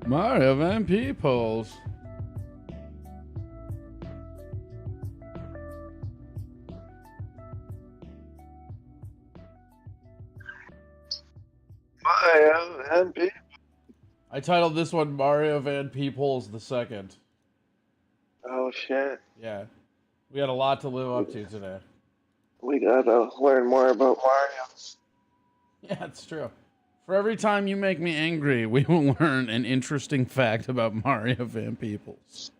Mario VanPeepholes. Mario VanPeepholes. I titled this one Mario VanPeepholes the Second. Oh shit. Yeah. We had a lot to live up to today. We gotta learn more about Mario. Yeah, it's true. For every time you make me angry, we will learn an interesting fact about Mario VanPeepholes.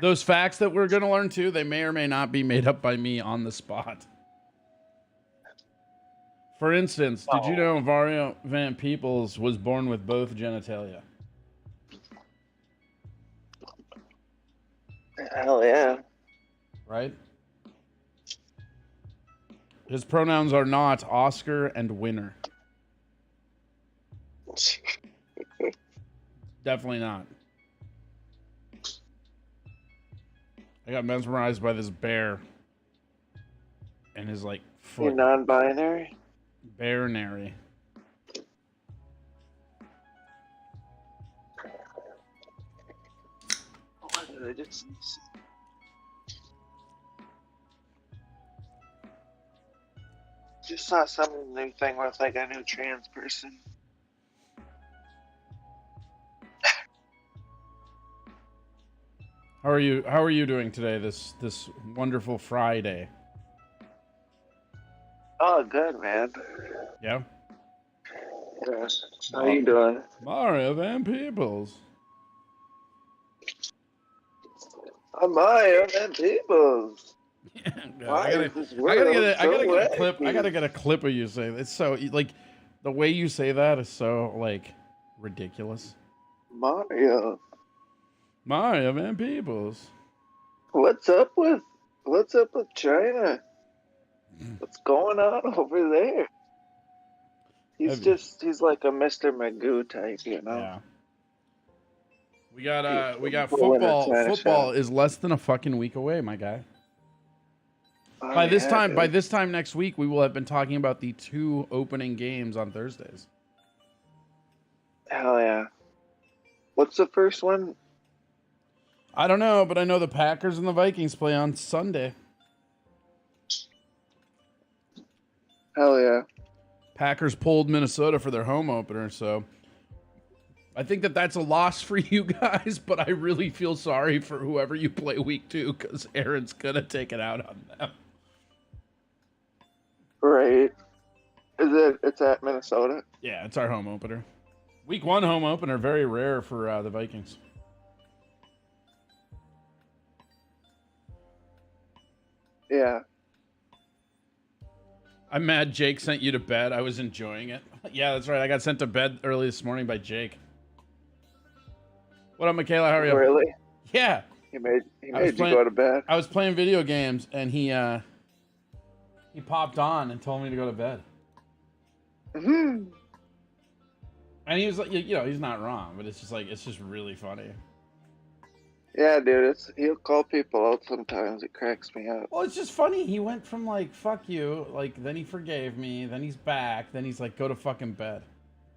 Those facts that we're going to learn too, they may or may not be made up by me on the spot. For instance, did you know Mario VanPeepholes was born with both genitalia? Hell yeah. Right? His pronouns are not Oscar and winner. Definitely not. I got mesmerized by this bear and his like foot. You're non-binary? Bear-nary. What did I just saw some new thing with like a new trans person. How are you doing today, this wonderful Friday? Oh, good, man. Yeah? Yes. How you doing? Mario VanPeepholes. I'm Mario VanPeepholes. Yeah, Why is this I gotta get world a clip. so I gotta get a clip of you saying it's so like the way you say that is so like ridiculous. Mario. Mario VanPeepholes. What's up with China? What's going on over there? He's like a Mr. Magoo type, you know? Yeah. We got football. Football is less than a fucking week away, my guy. Oh, By this time next week, we will have been talking about the 2 opening games on Thursdays. Hell yeah. What's the first one? I don't know, but I know the Packers and the Vikings play on Sunday. Hell yeah. Packers pulled Minnesota for their home opener, so I think that's a loss for you guys, but I really feel sorry for whoever you play week 2 because Aaron's going to take it out on them. Right. It's at Minnesota? Yeah, it's our home opener. Week 1 home opener, very rare for the Vikings. Yeah. I'm mad Jake sent you to bed. I was enjoying it. Yeah, that's right. I got sent to bed early this morning by Jake. What up, Michaela? How are you? Really? Yeah. He made you go to bed? I was playing video games, and he popped on and told me to go to bed. Mm-hmm. And he was like, you know, he's not wrong, but it's just really funny. Yeah, dude, he'll call people out sometimes. It cracks me up. Well, it's just funny. He went from like, fuck you, like, then he forgave me, then he's back, then he's like, go to fucking bed.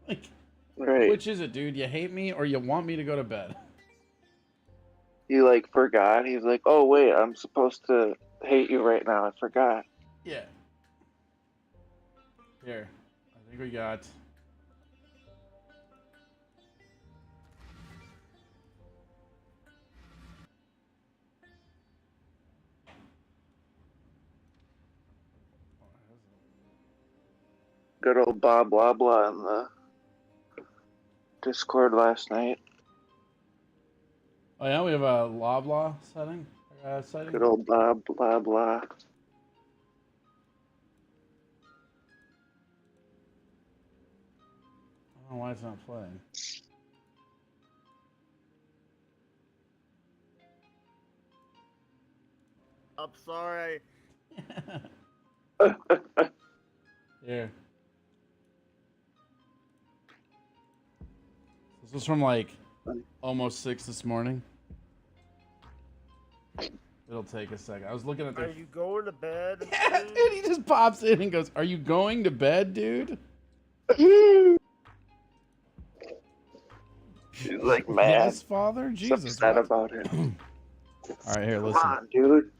Like, right. Which is it, dude? You hate me or you want me to go to bed? He like forgot. He's like, oh wait, I'm supposed to hate you right now. I forgot. Yeah. Here, I think we got... Good old Bob blah blah in the Discord last night. Oh yeah, we have a Loblaw setting. Good old Bob blah blah. I don't know why it's not playing. I'm sorry. Here. This was from like almost 6 this morning. It'll take a second. I was looking at Are the... you going to bed? Yeah, dude, he just pops in and goes, are you going to bed, dude? She's like mad. Yes, Father. She's Jesus. upset What? about it. All right, here, Come listen. on, dude.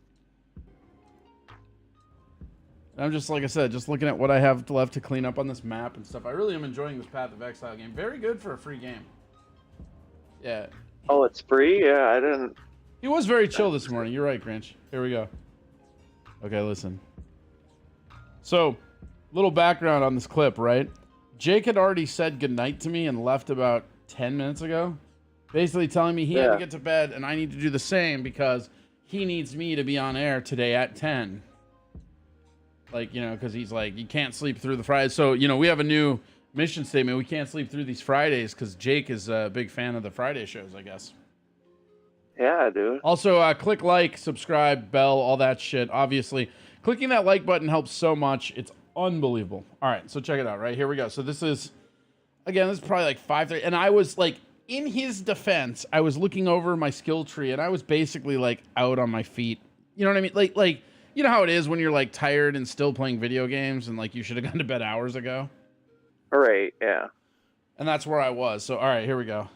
I'm just, like I said, just looking at what I have left to clean up on this map and stuff. I really am enjoying this Path of Exile game. Very good for a free game. Yeah. Oh, it's free? Yeah, I didn't. He was very chill this morning. You're right, Grinch. Here we go. Okay, listen. So, little background on this clip, right? Jake had already said goodnight to me and left about 10 minutes ago. Basically telling me he had to get to bed and I need to do the same because he needs me to be on air today at 10. Like, you know, because he's like, you can't sleep through the Fridays. So, you know, we have a new mission statement. We can't sleep through these Fridays because Jake is a big fan of the Friday shows, I guess. Yeah, dude. Also, click like, subscribe, bell, all that shit. Obviously, clicking that like button helps so much. It's unbelievable. All right, so check it out, right? Here we go. So this is, again, this is probably like 5:30. And I was like, in his defense, I was looking over my skill tree and I was basically like out on my feet. You know what I mean? Like, you know how it is when you're like tired and still playing video games and like you should have gone to bed hours ago? Right, yeah. And that's where I was. So, all right, here we go.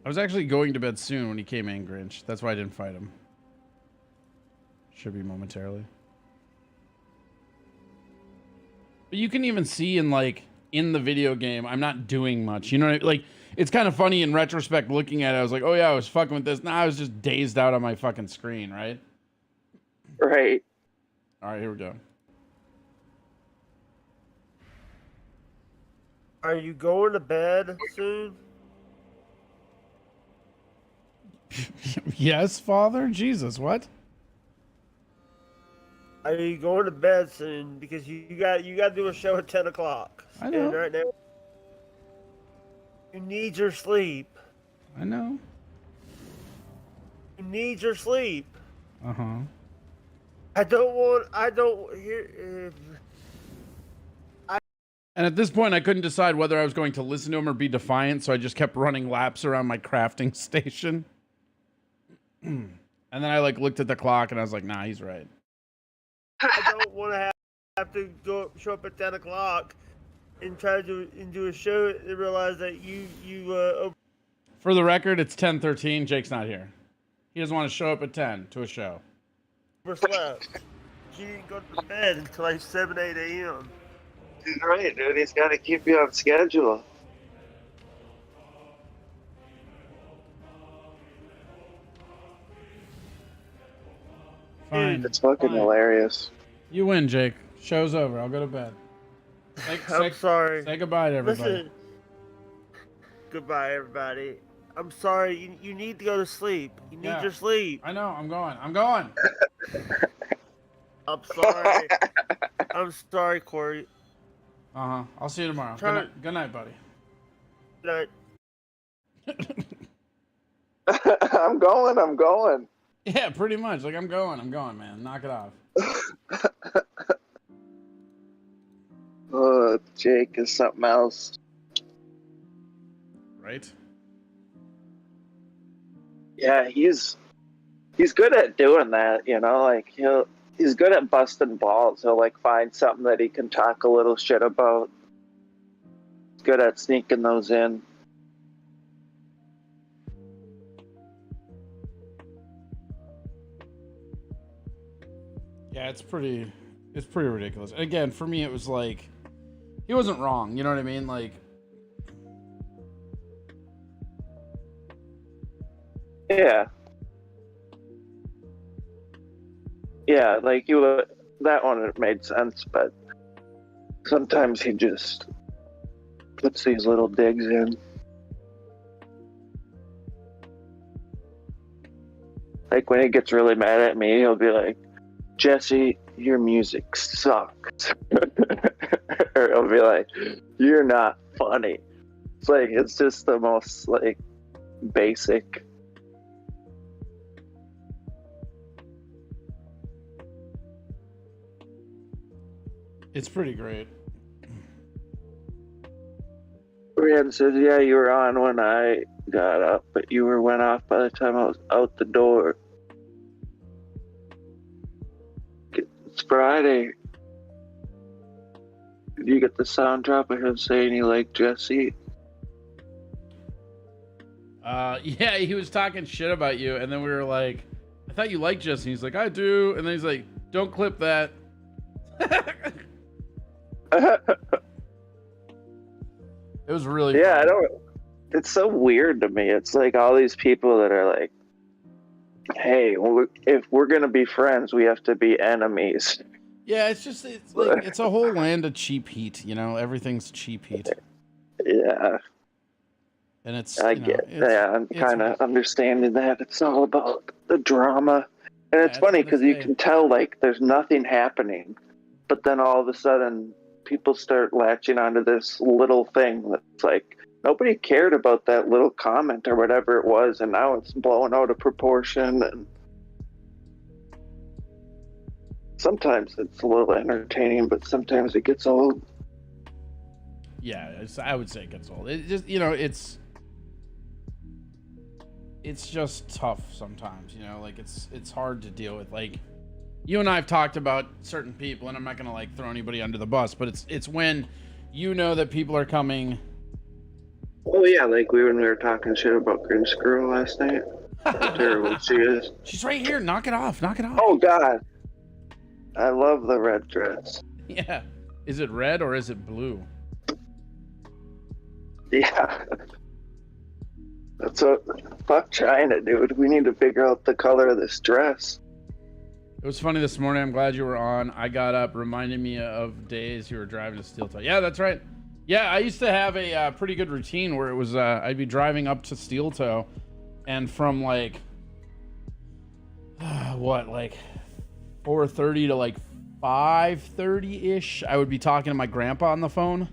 I was actually going to bed soon when he came in, Grinch. That's why I didn't fight him. Should be momentarily. But you can even see in like in the video game, I'm not doing much. You know what I mean? Like, it's kind of funny in retrospect looking at it. I was like, oh yeah, I was fucking with this. Nah, I was just dazed out on my fucking screen, right? Right. All right, here we go. Are you going to bed soon? Yes, Father? Jesus, what? Are you going to bed soon? Because you got to do a show at 10 o'clock. I know. And right now, you need your sleep. I know. You need your sleep. Uh-huh. I don't hear. And at this point, I couldn't decide whether I was going to listen to him or be defiant, so I just kept running laps around my crafting station. And then I like looked at the clock and I was like, nah, he's right. I don't want to have to show up at 10 o'clock and try to do a show and realize that you For the record, it's 10:13. Jake's not here. He doesn't want to show up at 10 to a show. overslept. He didn't go to bed until like 7, 8 a.m. He's right, dude. He's got to keep you on schedule. Fine. It's fucking hilarious. You win, Jake. Show's over. I'll go to bed. I'm sorry. Say goodbye to everybody. Listen. Goodbye, everybody. I'm sorry. You need to go to sleep. You need your sleep. I know. I'm going. I'm going. I'm sorry. I'm sorry, Corey. Uh-huh. I'll see you tomorrow. Good night, buddy. Good night. I'm going. Yeah, pretty much. Like, I'm going, man. Knock it off. Oh, Jake is something else. Right? Yeah, he's good at doing that, you know, like he's good at busting balls. He'll like find something that he can talk a little shit about. He's good at sneaking those in. Yeah, it's pretty ridiculous. And again, for me, it was like, he wasn't wrong. You know what I mean? Like, Yeah, like that one made sense, but sometimes he just puts these little digs in. Like when he gets really mad at me, he'll be like, Jesse, your music sucks. Or he'll be like, you're not funny. It's like, it's just the most like basic. It's pretty great. Brian said, yeah, you were on when I got up, but you went off by the time I was out the door. It's Friday. Did you get the sound drop of him saying he liked Jesse? Yeah, he was talking shit about you, and then we were like, I thought you liked Jesse. He's like, I do. And then he's like, don't clip that. It was really yeah, funny. I don't. It's so weird to me. It's like all these people that are like, hey, if we're going to be friends, we have to be enemies. Yeah, it's like, it's a whole land of cheap heat, you know? Everything's cheap heat. Yeah. And it's, I'm kind of understanding that. It's all about the drama. And it's funny because you can tell, like, there's nothing happening. But then all of a sudden, people start latching onto this little thing that's like, nobody cared about that little comment or whatever it was, and now it's blown out of proportion. And sometimes it's a little entertaining, but sometimes it gets old. Yeah, I would say it gets old. It just, you know, it's just tough sometimes, you know, like it's hard to deal with. Like, you and I have talked about certain people, and I'm not gonna like throw anybody under the bus, but it's when you know that people are coming. Oh yeah, like when we were talking shit about Grinch Girl last night. How terrible she is. She's right here. Knock it off. Knock it off. Oh God, I love the red dress. Yeah. Is it red or is it blue? Yeah. That's what. Fuck China, dude. We need to figure out the color of this dress. It was funny this morning. I'm glad you were on. I got up, reminded me of days you were driving to Steel Toe. Yeah, that's right. Yeah, I used to have a pretty good routine where it was I'd be driving up to Steel Toe, and from like like 4:30 to like 5:30 ish, I would be talking to my grandpa on the phone,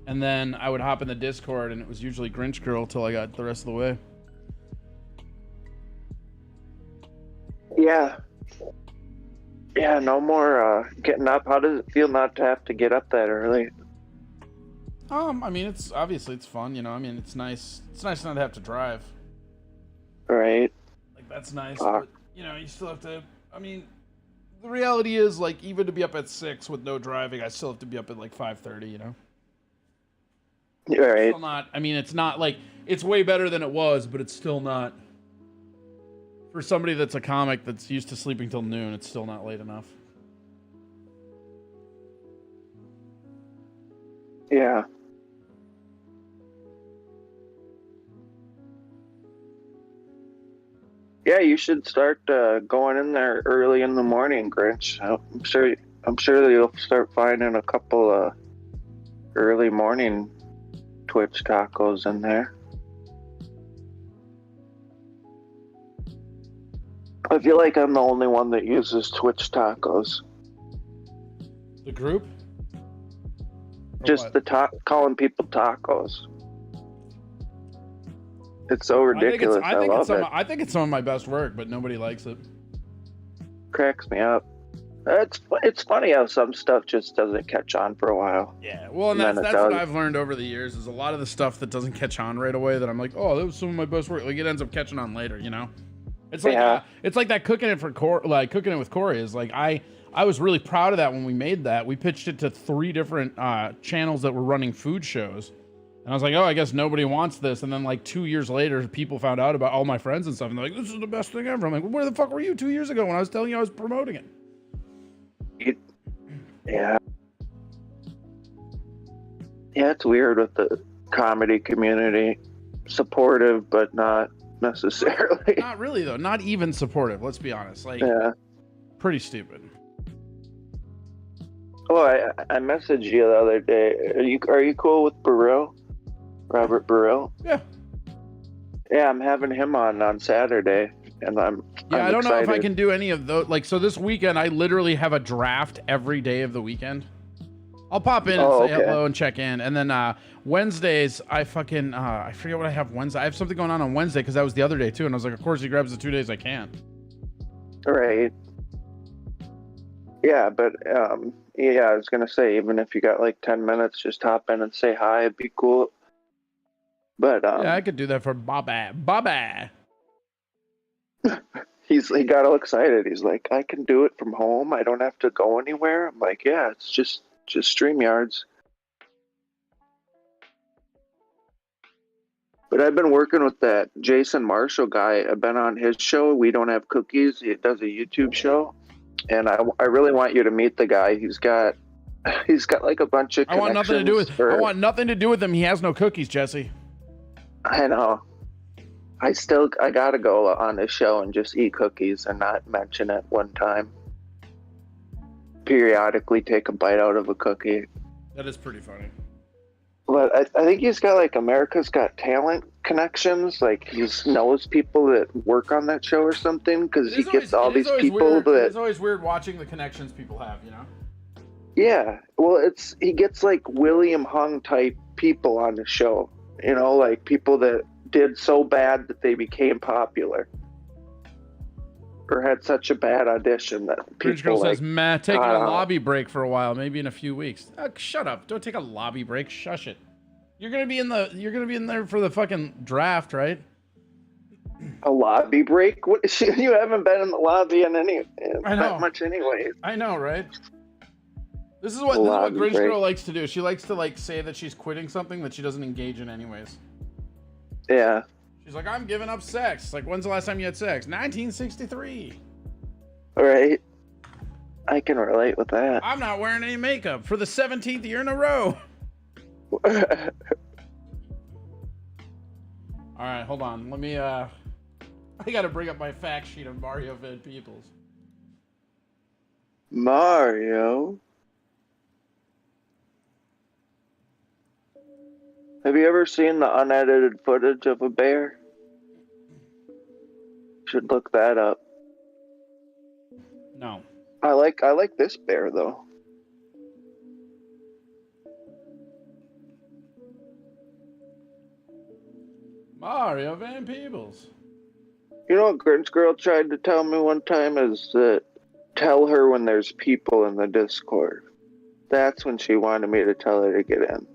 and then I would hop in the Discord, and it was usually Grinch Girl till I got the rest of the way. Yeah. Yeah, no more getting up. How does it feel not to have to get up that early? I mean, it's obviously it's fun, you know. I mean, it's nice. It's nice not to have to drive. Right. Like, that's nice, but you know, you still have to. I mean, the reality is, like, even to be up at 6 with no driving, I still have to be up at like 5:30. You know. Right. Still not. I mean, it's not like it's way better than it was, but it's still not. For somebody that's a comic that's used to sleeping till noon, it's still not late enough. Yeah. Yeah, you should start going in there early in the morning, Grinch. I'm sure that you'll start finding a couple early morning Twitch tacos in there. I feel like I'm the only one that uses Twitch tacos. The group? Just calling people tacos. It's so ridiculous. I love it. I think it's some of my best work, but nobody likes it. Cracks me up. It's funny how some stuff just doesn't catch on for a while. Yeah, well, and that's what I've learned over the years is a lot of the stuff that doesn't catch on right away that I'm like, oh, that was some of my best work. Like, it ends up catching on later, you know? It's like it's like that cooking it with Corey is like I was really proud of that when we made that. We pitched it to 3 different channels that were running food shows. And I was like, oh, I guess nobody wants this. And then like 2 years later, people found out about all my friends and stuff. And they're like, this is the best thing ever. I'm like, well, where the fuck were you 2 years ago when I was telling you I was promoting it? Yeah. Yeah, it's weird with the comedy community. Supportive, but not necessarily. Not really, though. Not even supportive, let's be honest. Like, pretty stupid. Oh, I messaged you the other day. Are you cool with Burrell? Robert Burrell? Yeah. Yeah, I'm having him on Saturday. and I'm I don't know if I excited. can do any of those. Like, so this weekend, I literally have a draft every day of the weekend. I'll pop in and say hello and check in. And then Wednesdays, I fucking, I forget what I have Wednesday. I have something going on Wednesday because that was the other day too. And I was like, of course he grabs the 2 days I can. Right. Yeah, but yeah, I was gonna say, even if you got like 10 minutes, just hop in and say hi. It'd be cool. But yeah, I could do that for Bobby. He got all excited. He's like, I can do it from home. I don't have to go anywhere. I'm like, yeah, it's just StreamYards. But I've been working with that Jason Marshall guy. I've been on his show. We Don't Have Cookies. He does a YouTube show, and I really want you to meet the guy. He's got like a bunch of. I want nothing to do with. I want nothing to do with him. He has no cookies, Jesse. I know. I gotta go on his show and just eat cookies and not mention it one time. Periodically take a bite out of a cookie. That is pretty funny. But I think he's got like America's Got Talent connections. Like he knows people that work on that show or something because he gets all these people that. It's always weird watching the connections people have, you know? Yeah. Well, he gets like William Hung type people on the show. You know, like people that did so bad that they became popular. Or had such a bad audition that people Bridge Girl says, taking a know. lobby break for a while, maybe in a few weeks. Shut up! Don't take a lobby break. Shush it. You're gonna be in there for the fucking draft, right? A lobby break? What? You haven't been in the lobby in that much, anyway. I know, right? This is what Grinch Girl likes to do. She likes to like say that she's quitting something that she doesn't engage in anyways. Yeah. She's like, I'm giving up sex. Like, when's the last time you had sex? 1963. All right. I can relate with that. I'm not wearing any makeup for the 17th year in a row. All right, hold on. Let me, I gotta bring up my fact sheet of Mario VanPeepholes. Mario? Have you ever seen the unedited footage of a bear? Should look that up. No. I like this bear though. Mario VanPeepholes. You know what Grinch Girl tried to tell me one time is that tell her when there's people in the Discord. That's when she wanted me to tell her to get in.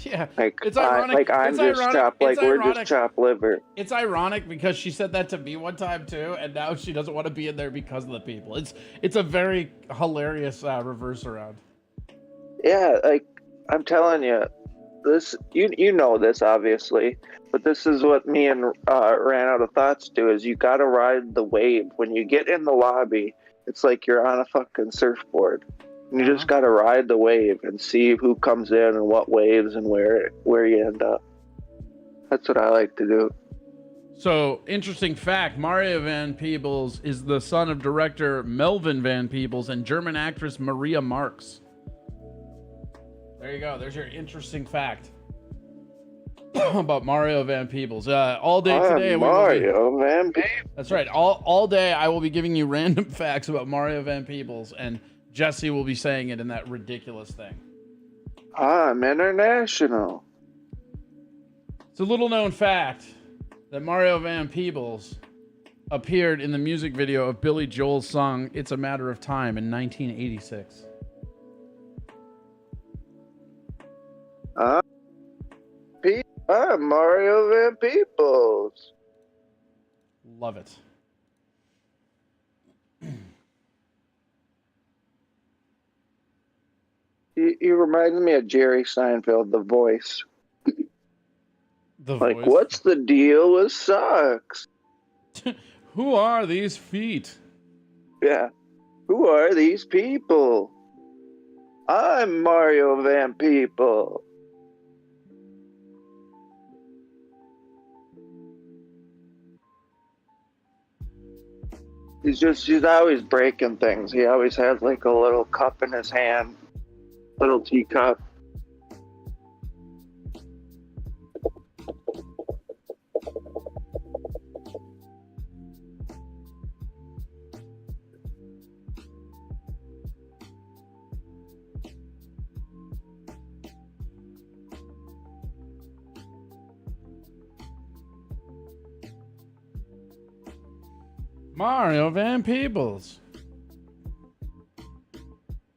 Yeah, like it's ironic. we're just chopped liver. It's ironic because she said that to me one time too, and now she doesn't want to be in there because of the people. It's a very hilarious reverse around. Yeah, like I'm telling you, this you know this obviously, but this is what me and Ran Out of Thoughts do: is you got to ride the wave when you get in the lobby. It's like you're on a fucking surfboard. You just gotta ride the wave and see who comes in and what waves and where you end up. That's what I like to do. So, interesting fact, Mario VanPeepholes is the son of director Melvin VanPeepholes and German actress Maria Marx. There you go. There's your interesting fact about Mario VanPeepholes. All day today. Mario VanPeepholes. That's right. All day I will be giving you random facts about Mario VanPeepholes, and Jesse will be saying it in that ridiculous thing. I'm international. It's a little known fact that Mario VanPeepholes appeared in the music video of Billy Joel's song It's a Matter of Time in 1986. I'm Mario VanPeepholes. Love it. He reminds me of Jerry Seinfeld, the voice. Voice. What's the deal with socks? Who are these feet? Yeah. Who are these people? I'm Mario VanPeepholes. He's always breaking things. He always has like a little cup in his hand. Little teacup. Mario VanPeepholes.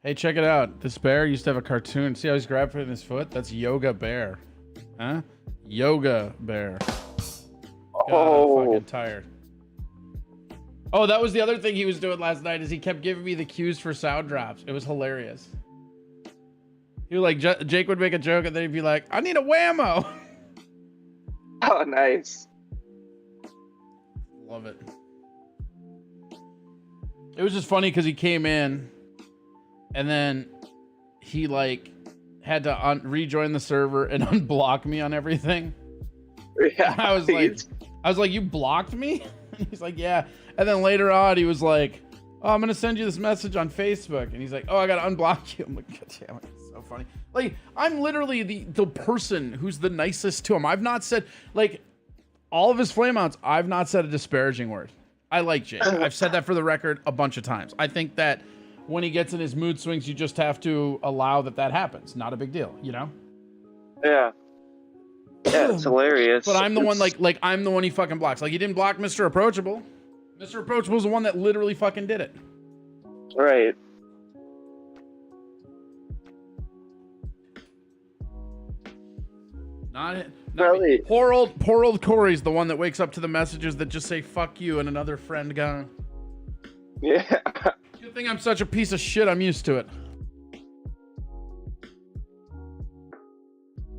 Hey, check it out. This bear used to have a cartoon. See how he's grabbing his foot? That's Yoga Bear. Huh? Yoga Bear. God, I'm fucking tired. Oh, that was the other thing he was doing last night is he kept giving me the cues for sound drops. It was hilarious. He was like, Jake would make a joke and then he'd be like, I need a whammo. Oh, nice. Love it. It was just funny because he came in and then he like had to rejoin the server and unblock me on everything. Yeah, I was like, you blocked me? And he's like, yeah. And then later on, he was like, oh, I'm gonna send you this message on Facebook. And he's like, oh, I gotta unblock you. I'm like, God damn it, it's so funny. Like, I'm literally the person who's the nicest to him. I've not said, like, all of his flameouts, I've not said a disparaging word. I like Jake. I've said that for the record a bunch of times. I think that when he gets in his mood swings, you just have to allow that happens. Not a big deal, you know? Yeah. Yeah, it's hilarious. But I'm the one like I'm the one he fucking blocks. Like he didn't block Mr. Approachable. Mr. Approachable was the one that literally fucking did it. Right. Not Really? me. Poor old Corey's the one that wakes up to the messages that just say fuck you and another friend gone. Yeah. Good thing I'm such a piece of shit. I'm used to it.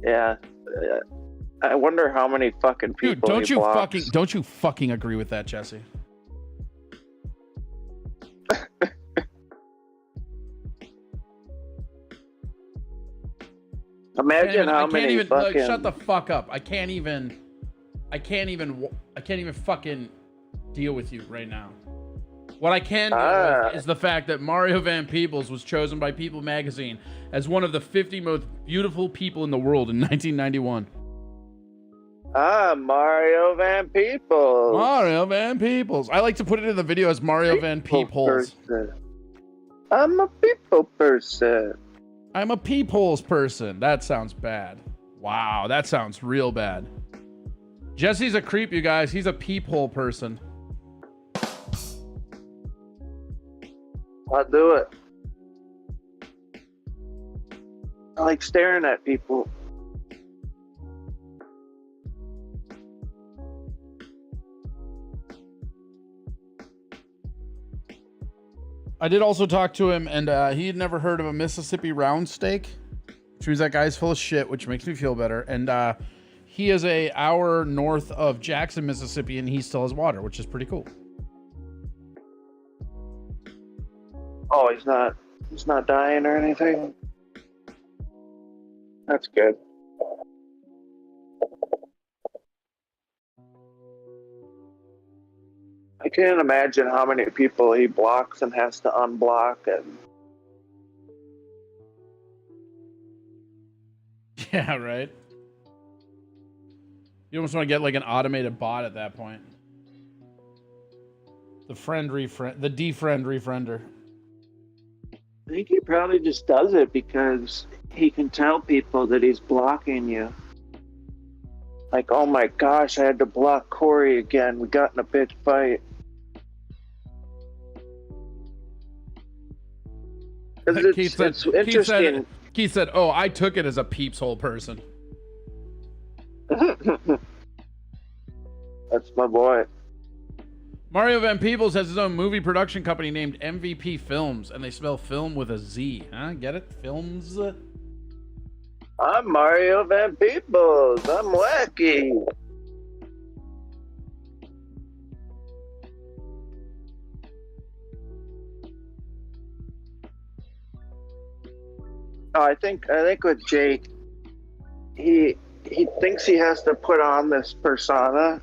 Yeah. I wonder how many fucking people Dude, he blocks. don't you fucking agree with that, Jesse? Imagine how many fucking... Look, shut the fuck up. I can't even fucking deal with you right now. What I can deal with is the fact that Mario VanPeepholes was chosen by People magazine as one of the 50 most beautiful people in the world in 1991. Mario VanPeepholes. Mario VanPeepholes. I like to put it in the video as Mario VanPeepholes. I'm a people person. I'm a peepholes person. That sounds bad. Wow, that sounds real bad. Jesse's a creep, you guys. He's a peephole person. I'll do it. I like staring at people. I did also talk to him, and he had never heard of a Mississippi round steak, which means that guy's full of shit, which makes me feel better. And he is an hour north of Jackson, Mississippi, and he still has water, which is pretty cool. Oh, he's not dying or anything? That's good. I can't imagine how many people he blocks and has to unblock and... Yeah, right? You almost want to get like an automated bot at that point. The defriend refriender. I think he probably just does it because he can tell people that he's blocking you. Like, oh my gosh, I had to block Corey again. We got in a big fight. It's interesting. Keith said, oh, I took it as a peeps hole person. That's my boy. Mario VanPeepholes has his own movie production company named MVP Films, and they spell film with a Z. Huh? Get it? Films? I'm Mario VanPeepholes. I'm wacky. Oh, I think with Jake, he thinks he has to put on this persona,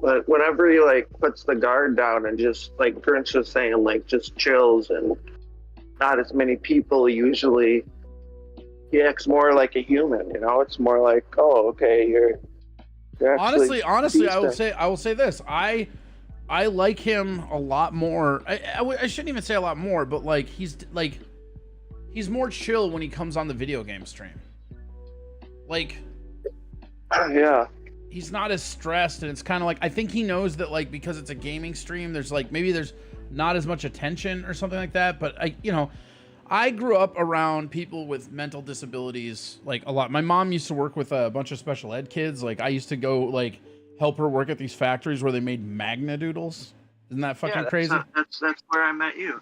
but whenever he like puts the guard down and just like Grinch was saying, like just chills and not as many people usually, he acts more like a human. You know, it's more like, oh, okay, you're honestly, I will say this. I like him a lot more. I shouldn't even say a lot more, but like he's more chill when he comes on the video game stream. Like, yeah. he's not as stressed, and it's kind of like, I think he knows that, like, because it's a gaming stream, there's like, maybe there's not as much attention or something like that. But I grew up around people with mental disabilities, like, a lot. My mom used to work with a bunch of special ed kids. Like, I used to go, like, help her work at these factories where they made Magna Doodles. Isn't that fucking crazy? That's where I met you.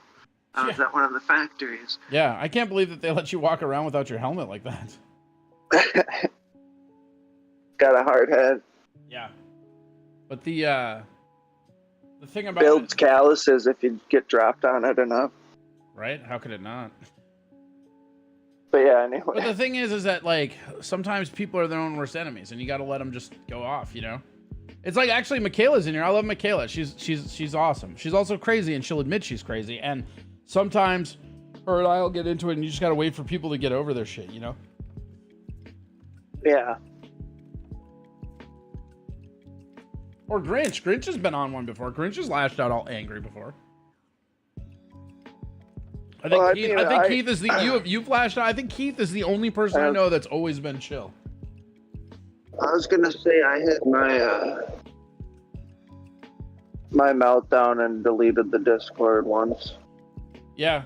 I was at one of the factories. Yeah, I can't believe that they let you walk around without your helmet like that. Got a hard head. Yeah. But the thing about builds calluses if you get dropped on it enough. Right? How could it not? But yeah, anyway. But the thing is that, like, sometimes people are their own worst enemies, and you got to let them just go off, you know? It's like, actually, Michaela's in here. I love Michaela. She's awesome. She's also crazy, and she'll admit she's crazy. And sometimes her and I'll get into it, and you just got to wait for people to get over their shit, you know? Yeah. Or Grinch. Grinch has been on one before. Grinch has lashed out all angry before. I think Keith is the you've lashed out. I think Keith is the only person I know that's always been chill. I was gonna say I hit my meltdown and deleted the Discord once. Yeah.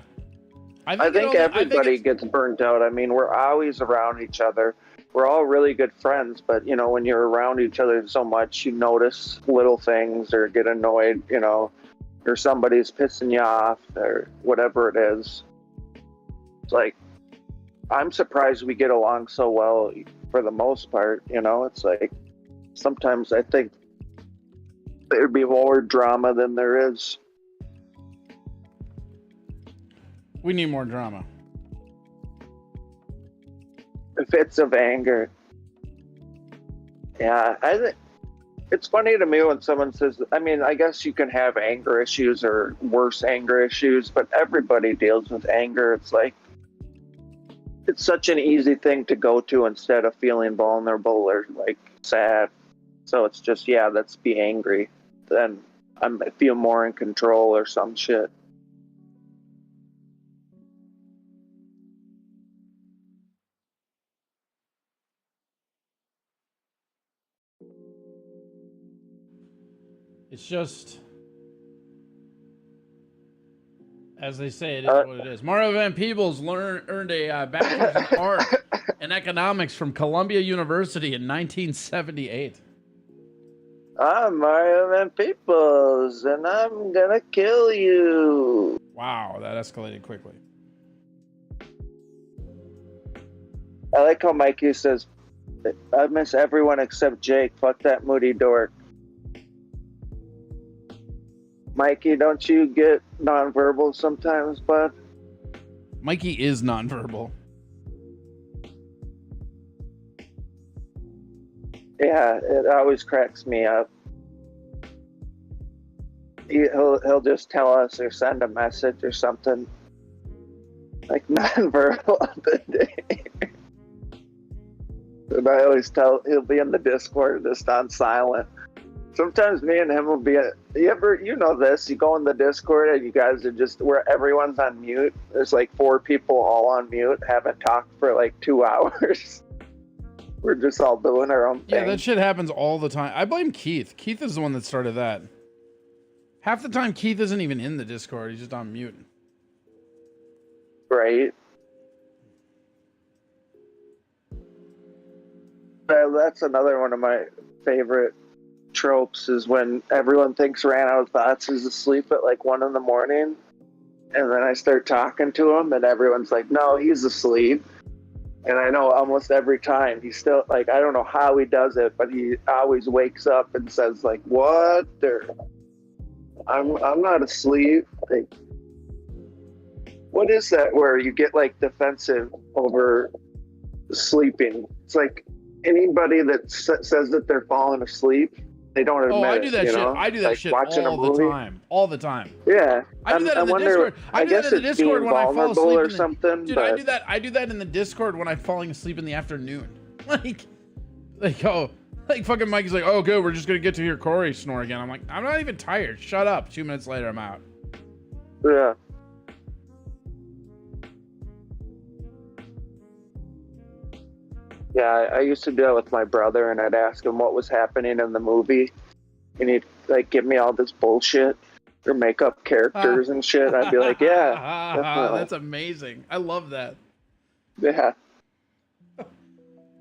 I think everybody gets burnt out. I mean, we're always around each other. We're all really good friends, but, you know, when you're around each other so much, you notice little things or get annoyed, you know, or somebody's pissing you off or whatever it is. It's like, I'm surprised we get along so well for the most part, you know? It's like, sometimes I think there'd be more drama than there is. We need more drama. Fits of anger. Yeah, I think it's funny to me when someone says, I mean, I guess you can have anger issues or worse anger issues, but everybody deals with anger. It's like, it's such an easy thing to go to instead of feeling vulnerable or like sad. So it's just, yeah, let's be angry. Then I feel more in control or some shit. It's just, as they say, it is what it is. Mario VanPeepholes earned a bachelor's in art and economics from Columbia University in 1978. I'm Mario VanPeepholes, and I'm gonna kill you. Wow, that escalated quickly. I like how Mikey says, I miss everyone except Jake. Fuck that moody dork. Mikey, don't you get nonverbal sometimes, bud? Mikey is nonverbal. Yeah, it always cracks me up. He'll just tell us or send a message or something. Like nonverbal of the day. And I always tell he'll be in the Discord just on silent. Sometimes me and him will be you know this, you go in the Discord and you guys are just where everyone's on mute. There's like 4 people all on mute, haven't talked for like 2 hours. We're just all doing our own thing. Yeah, that shit happens all the time. I blame Keith. Keith is the one that started that. Half the time Keith isn't even in the Discord, he's just on mute. Right. That's another one of my favorite tropes is when everyone thinks Ran Out of Thoughts is asleep at like 1 a.m. and then I start talking to him and everyone's like, no, he's asleep. And I know almost every time he's still like, I don't know how he does it, but he always wakes up and says like, what? Or I'm not asleep. Like, what is that where you get like defensive over sleeping? It's like anybody that says that they're falling asleep, they don't admit it. I do that shit. Know? I do that like shit watching all the time. All the time. Yeah. I do that in the Discord. I do that in the Discord when I fall asleep or something. Dude, I do that in the Discord when I'm falling asleep in the afternoon. Like fucking Mikey's like, oh good, we're just gonna get to hear Corey snore again. I'm like, I'm not even tired. Shut up. 2 minutes later, I'm out. Yeah. Yeah, I used to do that with my brother, and I'd ask him what was happening in the movie, and he'd like give me all this bullshit or make up characters and shit. I'd be like, yeah, definitely. That's amazing. I love that. Yeah.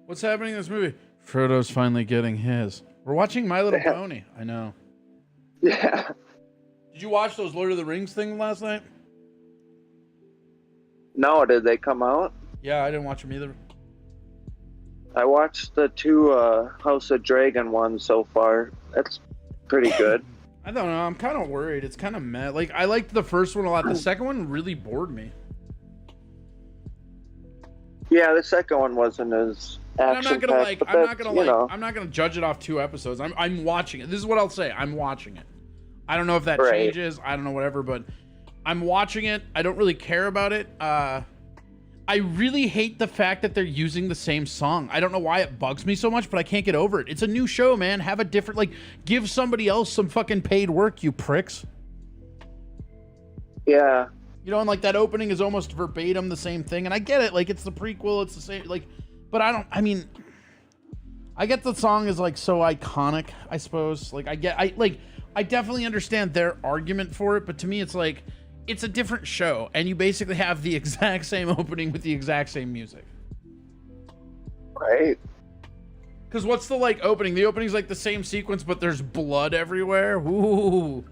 What's happening in this movie? Frodo's finally getting his. We're watching My Little Pony. I know. Yeah. Did you watch those Lord of the Rings things last night? No, did they come out? Yeah, I didn't watch them either. I watched the two House of Dragon ones so far. That's pretty good. I don't know. I'm kind of worried. It's kind of meh. Like, I liked the first one a lot. The second one really bored me. Yeah, the second one wasn't as action packed. I'm not gonna judge it off 2 episodes. I'm watching it. This is what I'll say. I'm watching it. I don't know if that changes. I don't know, whatever, but I'm watching it. I don't really care about it. I really hate the fact that they're using the same song. I don't know why it bugs me so much, but I can't get over it. It's a new show, man. Have a different, like, give somebody else some fucking paid work, you pricks. Yeah. You know, and like that opening is almost verbatim the same thing. And I get it. Like, it's the prequel. It's the same, like, but I get the song is like so iconic, I suppose. Like, I definitely understand their argument for it, but to me, it's like, it's a different show, and you basically have the exact same opening with the exact same music. Right. Because what's the, like, opening? The opening's like the same sequence, but there's blood everywhere. Ooh.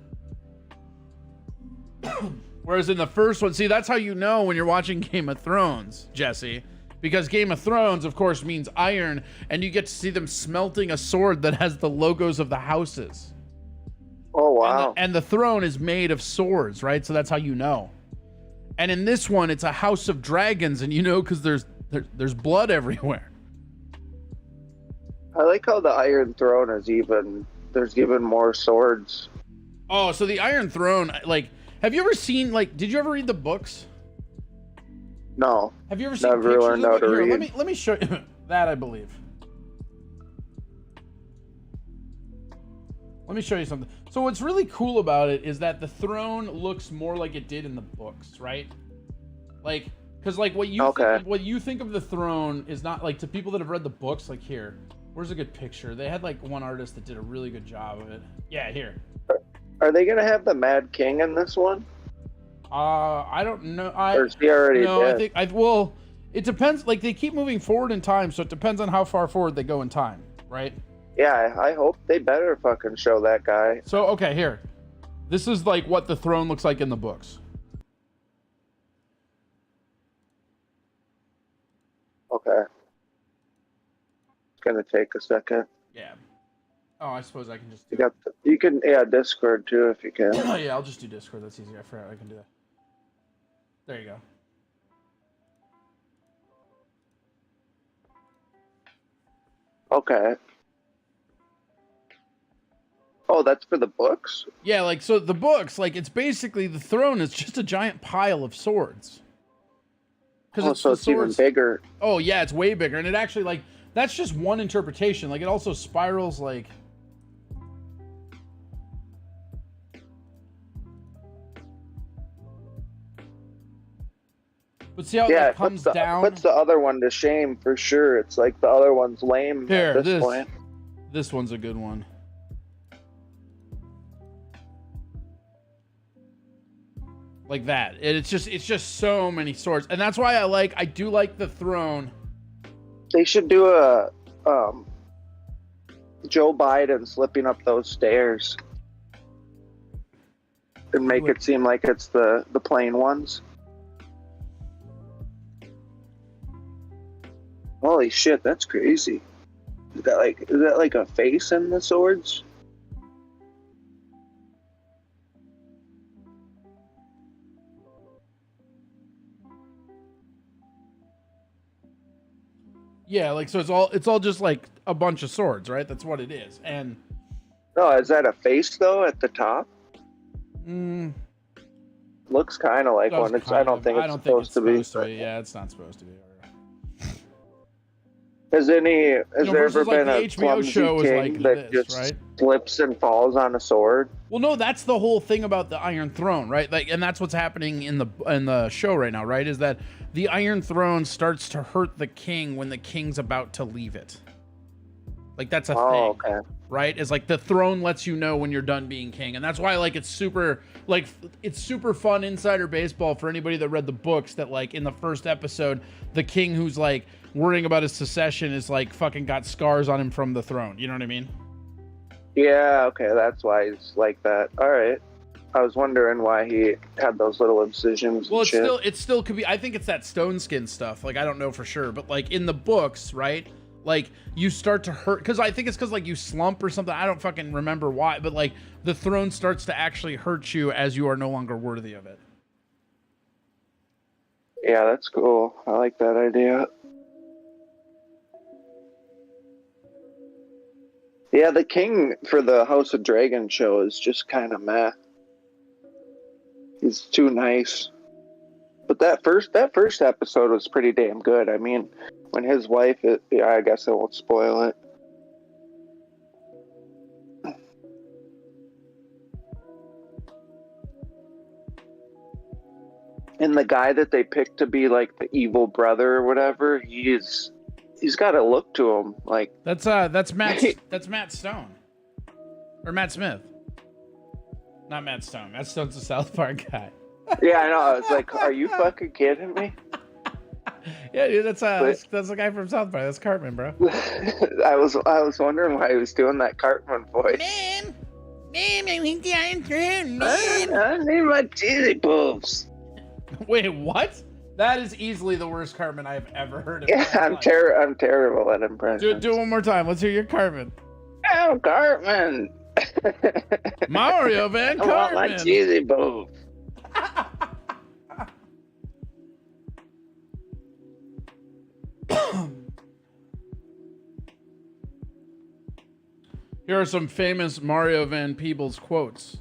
Whereas in the first one, see, that's how you know when you're watching Game of Thrones, Jesse. Because Game of Thrones, of course, means iron, and you get to see them smelting a sword that has the logos of the houses. Oh, wow. And the throne is made of swords, right? So that's how you know. And in this one, it's a house of dragons, and you know because there's blood everywhere. I like how the Iron Throne is there's even more swords. Oh, so the Iron Throne, like, have you ever seen, like, did you ever read the books? No. Have you ever seen Never pictures learned of how it? to Here, read. let me show you that, I believe. Let me show you something. So what's really cool about it is that the throne looks more like it did in the books, right? Like, because like what you think of the throne is not like, to people that have read the books. Like, here, where's a good picture? They had like one artist that did a really good job of it. Yeah, here. Are they gonna have the Mad King in this one? I don't know. Or is he already dead? Well, it depends. Like, they keep moving forward in time, so it depends on how far forward they go in time, right? Yeah, I hope they better fucking show that guy. So, okay, here. This is like what the throne looks like in the books. Okay. It's gonna take a second. Yeah. Oh, I suppose I can just do You can Discord too if you can. Oh, yeah, I'll just do Discord. That's easier. I forgot I can do that. There you go. Okay. Oh, that's for the books? Yeah, like, so the books, like, it's basically, the throne is just a giant pile of swords. So it's even bigger. Oh, yeah, it's way bigger. And it actually, like, that's just one interpretation. Like, it also spirals, like... But see how it like, comes down? Puts the other one to shame for sure. It's like the other one's lame here, at this point. This one's a good one. Like that. It's just so many swords. And that's why I do like the throne. They should do a Joe Biden slipping up those stairs and make it seem like it's the plain ones. Holy shit, that's crazy. Is that like a face in the swords? Yeah, like, so it's all just like a bunch of swords, right? That's what it is. And no, is that a face though at the top? Looks kind of like one. I don't think it's supposed to be. Yeah, it's not supposed to be. Has there ever been a HBO clumsy show king like that this, just right? slips and falls on a sword. Well, no, that's the whole thing about the Iron Throne, right? Like, and that's what's happening in the show right now, right? Is that the Iron Throne starts to hurt the king when the king's about to leave it. Like, that's a thing, okay. right? Is like the throne lets you know when you're done being king, and that's why like it's super fun insider baseball for anybody that read the books. That like in the first episode, the king who's like worrying about his succession is like fucking got scars on him from the throne. You know what I mean? Yeah, okay, that's why he's like that. All right. I was wondering why he had those little incisions. Well, and it still could be. I think it's that stone skin stuff. Like, I don't know for sure, but like in the books, right? Like you start to hurt because I think it's because like you slump or something. I don't fucking remember why, but like the throne starts to actually hurt you as you are no longer worthy of it. Yeah, that's cool. I like that idea. Yeah, the king for the House of Dragon show is just kind of meh. He's too nice. But that first episode was pretty damn good. I mean, when his wife, I guess I won't spoil it. And the guy that they picked to be like the evil brother or whatever, he's got a look to him. Like that's Matt Stone or Matt Smith. Not Matt Stone. Matt Stone's a South Park guy. Yeah, I know. I was like, are you fucking kidding me? Yeah, dude, that's the guy from South Park. That's Cartman, bro. I was wondering why he was doing that Cartman voice. Man, I need the Iron Throne, man. I need my cheesy poofs. Wait, what? That is easily the worst Cartman I have ever heard of. Yeah, I'm terrible at impressions. Do it one more time. Let's hear your Cartman. Oh, Cartman. Mario Van Cartman. I want my cheesy poofs. Here are some famous Mario VanPeepholes quotes.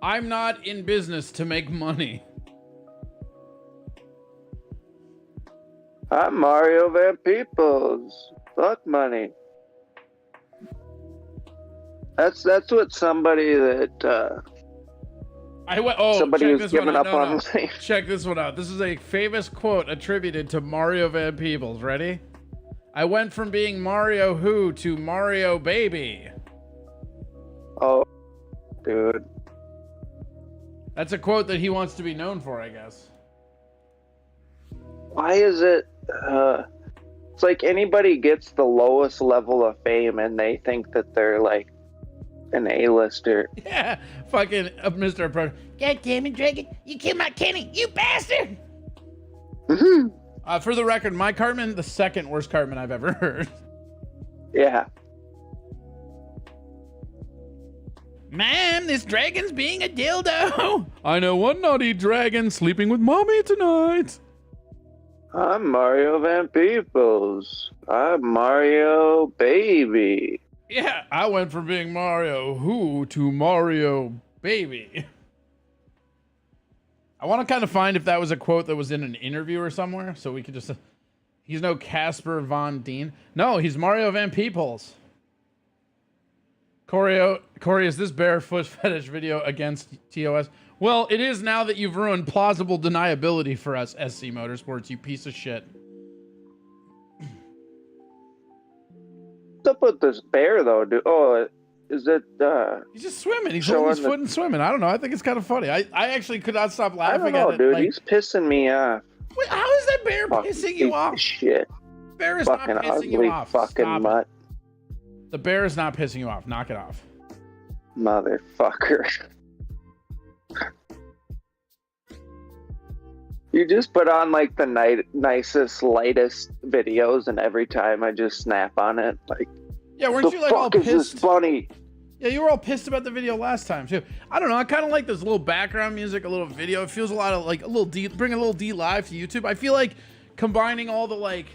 I'm not in business to make money. I'm Mario VanPeepholes. Fuck money. That's what somebody that somebody who's given up on life. Check this one out. This is a famous quote attributed to Mario VanPeepholes. Ready? I went from being Mario Who to Mario Baby. Oh, dude. That's a quote that he wants to be known for, I guess. Why is it? It's like anybody gets the lowest level of fame and they think that they're like an A-lister. Yeah, fucking Mr. Pro. God damn it, Dragon. You killed my Kenny, you bastard! For the record, my Cartman, the second worst Cartman I've ever heard. Yeah. Ma'am, this dragon's being a dildo. I know one naughty dragon sleeping with mommy tonight. I'm Mario VanPeepholes. I'm Mario Baby. Yeah, I went from being Mario Who to Mario Baby. I want to kind of find if that was a quote that was in an interview or somewhere, so we could just... He's no Casper Von Dien. No, he's Mario VanPeepholes. Corey, is this barefoot fetish video against TOS? Well, it is now that you've ruined plausible deniability for us, SC Motorsports, you piece of shit. What's up with this bear, though, dude? Oh, is it, He's just swimming. He's holding his foot and swimming. I don't know. I think it's kind of funny. I actually could not stop laughing I don't know, at it. Dude, like, he's pissing me off. Wait, how is that bear pissing you off? Shit. Bear is fucking not pissing ugly you off. Fucking Stop mutt. It. The bear is not pissing you off. Knock it off. Motherfucker. You just put on like the nicest, lightest videos, and every time I just snap on it, like, yeah, weren't you like all pissed? Is this funny? Yeah, you were all pissed about the video last time too. I don't know. I kind of like this little background music, a little video. It feels a lot of like a little D. Bring a little D live to YouTube. I feel like combining all the like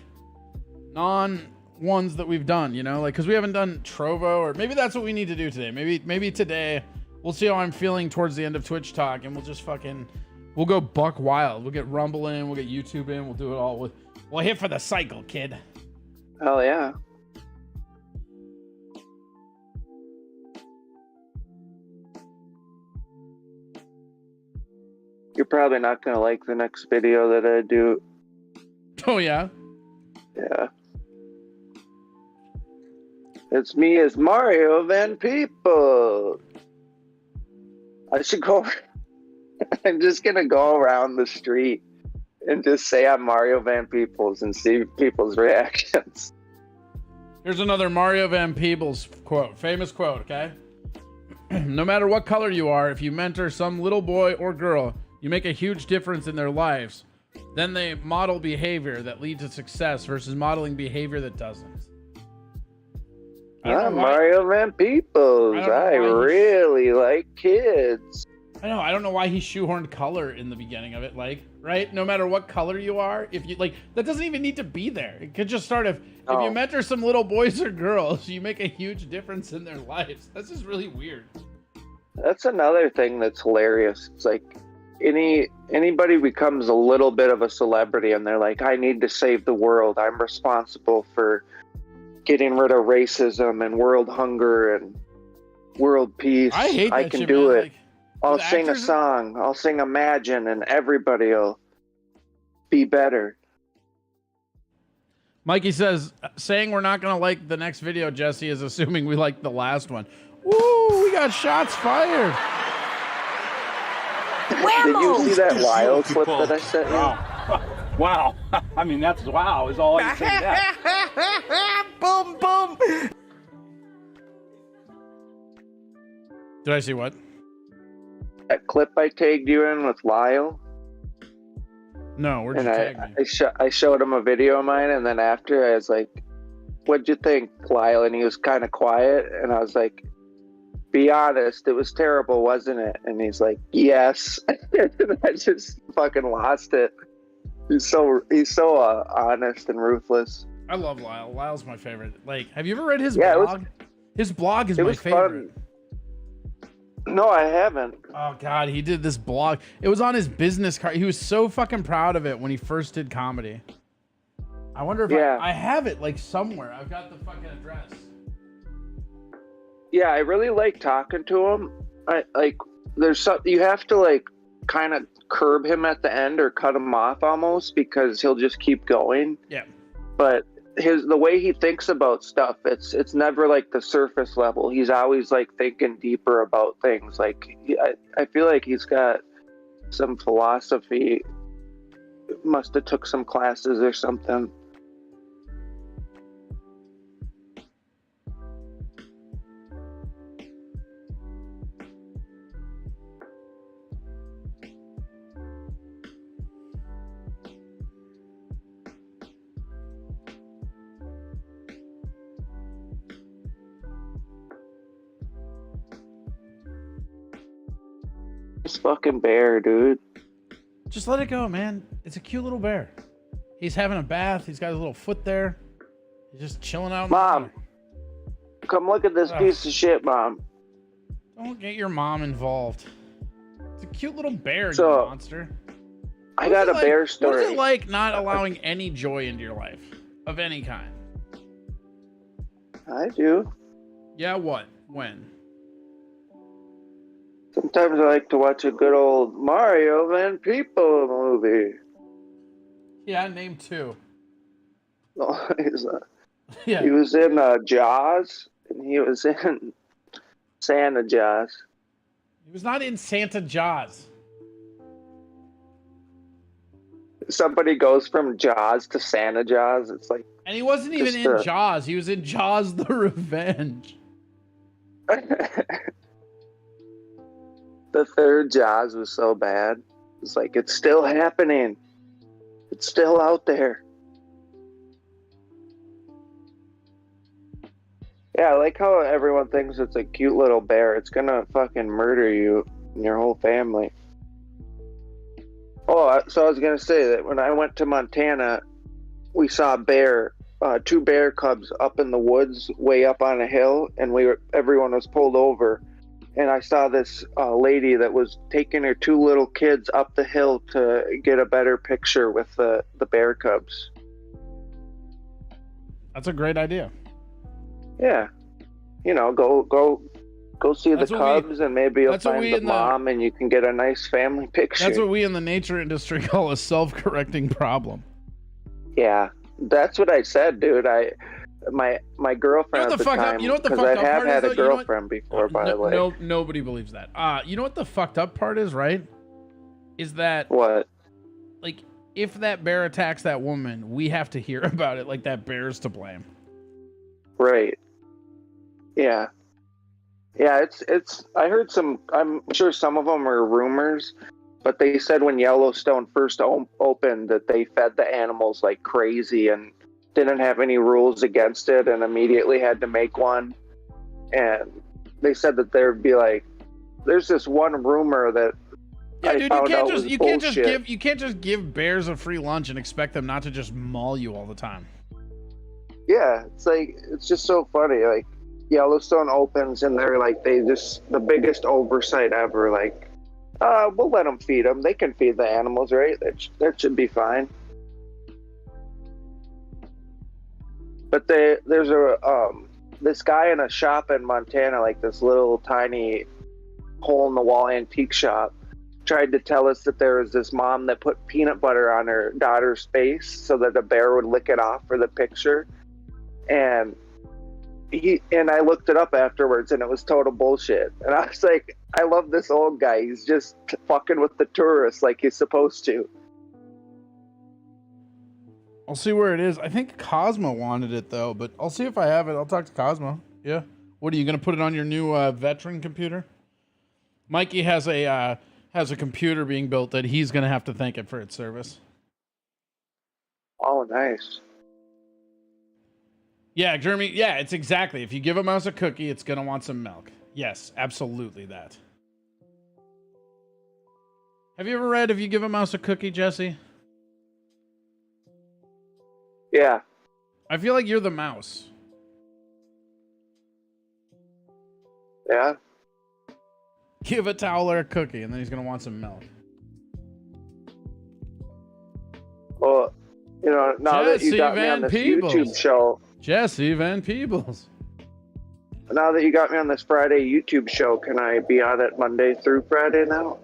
non-ones that we've done, you know, like because we haven't done Trovo, or maybe that's what we need to do today. Maybe today we'll see how I'm feeling towards the end of Twitch Talk, and we'll just we'll go buck wild. We'll get Rumble in, we'll get YouTube in, we'll do it all we'll hit for the cycle, kid. Hell yeah. You're probably not gonna like the next video that I do. Oh yeah. Yeah. It's me as Mario VanPeepholes. I should go. I'm just gonna go around the street and just say I'm Mario VanPeepholes and see people's reactions. Here's another Mario VanPeepholes quote. Famous quote, okay? No matter what color you are, if you mentor some little boy or girl, you make a huge difference in their lives. Then they model behavior that leads to success versus modeling behavior that doesn't. I'm Mario VanPeepholes. I really like kids. I know. I don't know why he shoehorned color in the beginning of it. Like, right? No matter what color you are, if you like, that doesn't even need to be there. It could just start if you mentor some little boys or girls, you make a huge difference in their lives. That's just really weird. That's another thing that's hilarious. It's like anybody becomes a little bit of a celebrity and they're like, I need to save the world. I'm responsible for getting rid of racism and world hunger and world peace. I hate that I can shit, do man. it. Like, I'll sing a song. I'll sing Imagine and everybody'll be better. Mikey says, saying we're not going to like the next video, Jesse, is assuming we like the last one. Woo, we got shots fired. Did you see that Lyle clip that I sent you? Wow. I mean, that's wow is all I can say to that. Boom, boom. Did I see what? That clip I tagged you in with Lyle? No, where'd you tag me? I showed him a video of mine, and then after I was like, what'd you think, Lyle? And he was kind of quiet, and I was like, be honest, it was terrible, wasn't it? And he's like, yes. I just fucking lost it. He's so honest and ruthless. I love Lyle. Lyle's my favorite. Like, have you ever read his blog? His blog is my favorite. Fun. No, I haven't. Oh God, he did this blog. It was on his business card. He was so fucking proud of it when he first did comedy. I wonder if I have it like somewhere. I've got the fucking address. Yeah, I really like talking to him. There's something you have to like kind of curb him at the end or cut him off almost because he'll just keep going. Yeah. But the way he thinks about stuff, it's never like the surface level. He's always like thinking deeper about things. Like I feel like he's got some philosophy. Must have took some classes or something. This fucking bear, dude. Just let it go, man. It's a cute little bear. He's having a bath. He's got his little foot there. He's just chilling out. Mom, come look at this piece of shit, Mom. Don't get your mom involved. It's a cute little bear, you monster. I got a bear story. What is it like not allowing any joy into your life of any kind? I do. Yeah, what? When? Sometimes I like to watch a good old Mario VanPeepholes movie. Yeah, name two. No, Yeah. He was in Jaws, and he was in Santa Jaws. He was not in Santa Jaws. Somebody goes from Jaws to Santa Jaws. It's like, and he wasn't even in Jaws. He was in Jaws: The Revenge. The third Jaws was so bad. It's like, it's still happening. It's still out there. Yeah, I like how everyone thinks it's a cute little bear. It's gonna fucking murder you and your whole family. Oh, so I was gonna say that when I went to Montana, we saw a bear, two bear cubs up in the woods, way up on a hill, and everyone was pulled over. And I saw this lady that was taking her two little kids up the hill to get a better picture with the bear cubs. That's a great idea. Yeah, go Go see the That's what we- Cubs, and maybe you'll that's what find we the in the- mom, and you can get a nice family picture. That's what we in the nature industry call a self-correcting problem. Yeah, that's what I said, dude. My girlfriend You know what at the the fucked up- time, you know what the because fucked I up have part is, had though? a You know what- girlfriend before, by the way. No, nobody believes that. You know what the fucked up part is, right? Is that What? like if that bear attacks that woman, we have to hear about it. Like that bear's to blame. Right. Yeah. Yeah, it's. I heard some. I'm sure some of them are rumors, but they said when Yellowstone first opened that they fed the animals like crazy and didn't have any rules against it, and immediately had to make one. And they said that there'd be like, there's this one rumor that Yeah, I dude, found out was you can't bullshit. just give bears a free lunch and expect them not to just maul you all the time. Yeah, it's like, it's just so funny. Like, Yellowstone opens and they're like, the biggest oversight ever. Like, we'll let them feed them. They can feed the animals, right? That should be fine. But there's this guy in a shop in Montana, like this little tiny hole in the wall antique shop, tried to tell us that there was this mom that put peanut butter on her daughter's face so that a bear would lick it off for the picture. And I looked it up afterwards, and it was total bullshit. And I was like, I love this old guy. He's just fucking with the tourists like he's supposed to. I'll see where it is. I think Cosmo wanted it though, but I'll see if I have it. I'll talk to Cosmo. Yeah. What are you gonna put it on your new veteran computer? Mikey has a computer being built that he's gonna have to thank it for its service. Oh, nice. Yeah, Jeremy. Yeah, it's exactly. If you give a mouse a cookie, it's gonna want some milk. Yes, absolutely that. Have you ever read If You Give a Mouse a Cookie, Jesse? Yeah. I feel like you're the mouse. Yeah. Give a towel or a cookie, and then he's gonna want some milk. Well, you know, now that you got me on this YouTube show, Jesse VanPeepholes. now that you got me on this Friday YouTube show, can I be on it Monday through Friday now?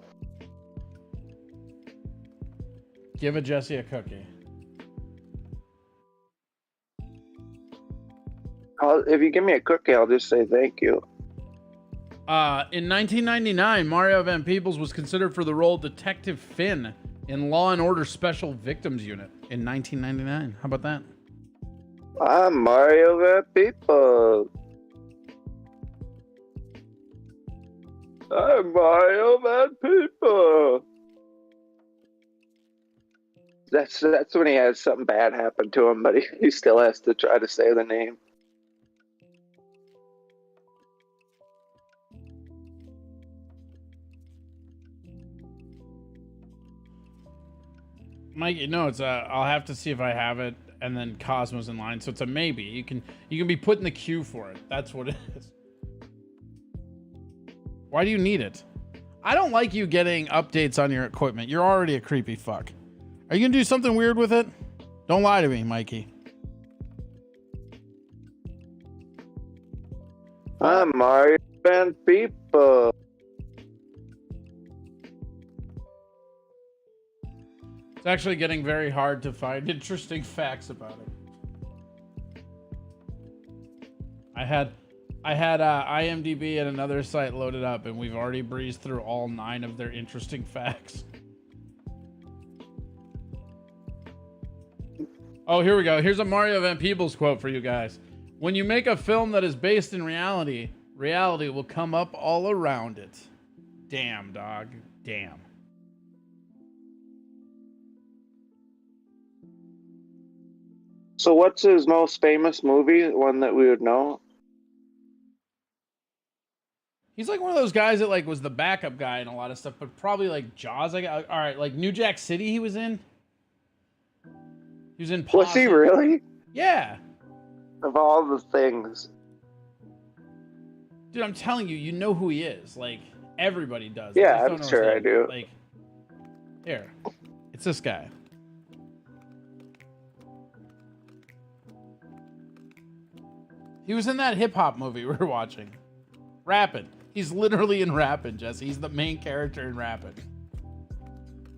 Give a Jesse a cookie. If you give me a cookie, I'll just say thank you. In 1999, Mario VanPeepholes was considered for the role of Detective Finn in Law and Order Special Victims Unit in 1999. How about that? I'm Mario VanPeepholes. I'm Mario VanPeepholes. That's when he has something bad happen to him, but he still has to try to say the name. Mike, no, it's I'll have to see if I have it, and then Cosmo's in line, so it's a maybe. You can be put in the queue for it. That's what it is. Why do you need it? I don't like you getting updates on your equipment. You're already a creepy fuck. Are you gonna do something weird with it? Don't lie to me, Mikey. I'm Mario VanPeepholes. It's actually getting very hard to find interesting facts about it. I had IMDb and another site loaded up, and we've already breezed through all 9 of their interesting facts. Oh, here we go. Here's a Mario VanPeepholes quote for you guys. When you make a film that is based in reality, reality will come up all around it. Damn, dog. Damn. So what's his most famous movie, one that we would know? He's like one of those guys that like was the backup guy in a lot of stuff, but probably like Jaws. All right, like New Jack City he was in. He was in Possum. Was he really? Yeah. Of all the things. Dude, I'm telling you, you know who he is. Like, everybody does. Yeah, I'm sure I do. Like, here. It's this guy. He was in that hip-hop movie we were watching. Rapping. He's literally in Rappin', Jesse. He's the main character in Rappin'.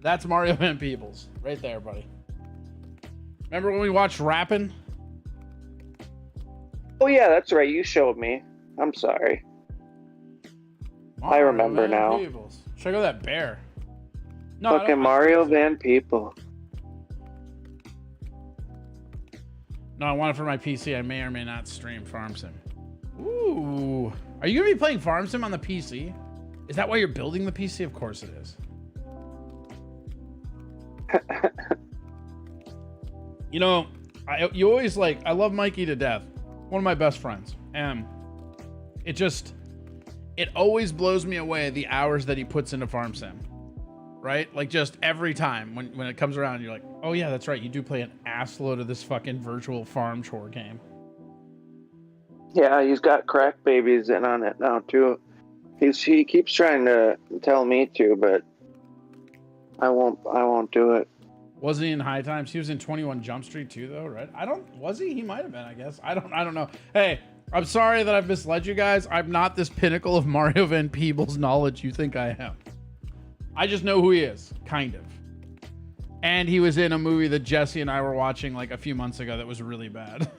That's Mario VanPeepholes. Right there, buddy. Remember when we watched Rappin'? Oh yeah, that's right. You showed me. I'm sorry. I remember now. Check out that bear. No, Fucking Mario VanPeephole. No, I want it for my PC. I may or may not stream Farm Sim. Ooh. Are you going to be playing Farm Sim on the PC? Is that why you're building the PC? Of course it is. You know, you always I love Mikey to death. One of my best friends. And it always blows me away the hours that he puts into Farm Sim. Right? Like, just every time when it comes around, you're like, oh yeah, that's right. You do play an assload of this fucking virtual farm chore game. Yeah, he's got crack babies in on it now too. He keeps trying to tell me to, but I won't do it. Wasn't he in High Times? He was in 21 Jump Street too, though, right? Was he? He might have been, I guess. I don't know. Hey, I'm sorry that I've misled you guys. I'm not this pinnacle of Mario VanPeepholes knowledge you think I am. I just know who he is, kind of. And he was in a movie that Jesse and I were watching a few months ago that was really bad.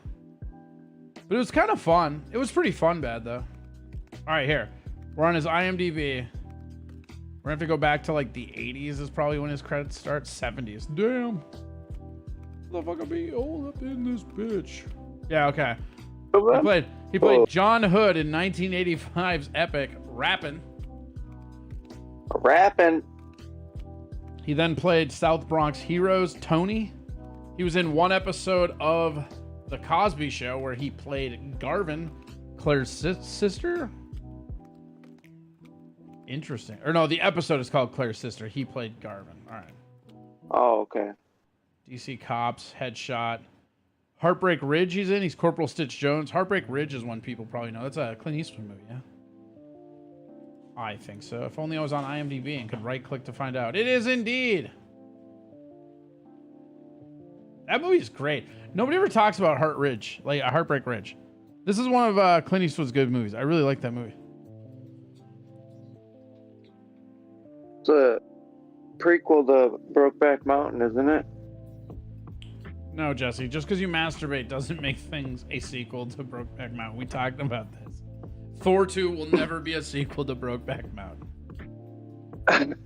But it was kind of fun. It was pretty fun bad, though. All right, here. We're on his IMDb. We're gonna have to go back to the 80s is probably when his credits start. 70s. Damn. Motherfucker be old up in this bitch. Yeah, okay. He played John Hood in 1985's epic Rappin'. He then played South Bronx Heroes Tony. He was in one episode of The Cosby Show where he played Garvin, Claire's sister. Interesting. Or no, the episode is called Claire's Sister. He played Garvin. All right. Oh, okay. DC Cops, Headshot. Heartbreak Ridge he's in. He's Corporal Stitch Jones. Heartbreak Ridge is one people probably know. That's a Clint Eastwood movie, yeah? I think so. If only I was on IMDb and could right-click to find out. It is indeed. That movie is great. Nobody ever talks about Heartbreak Ridge. This is one of Clint Eastwood's good movies. I really like that movie. It's a prequel to Brokeback Mountain, isn't it? No, Jesse. Just because you masturbate doesn't make things a sequel to Brokeback Mountain. We talked about this. Thor 2 will never be a sequel to Brokeback Mountain.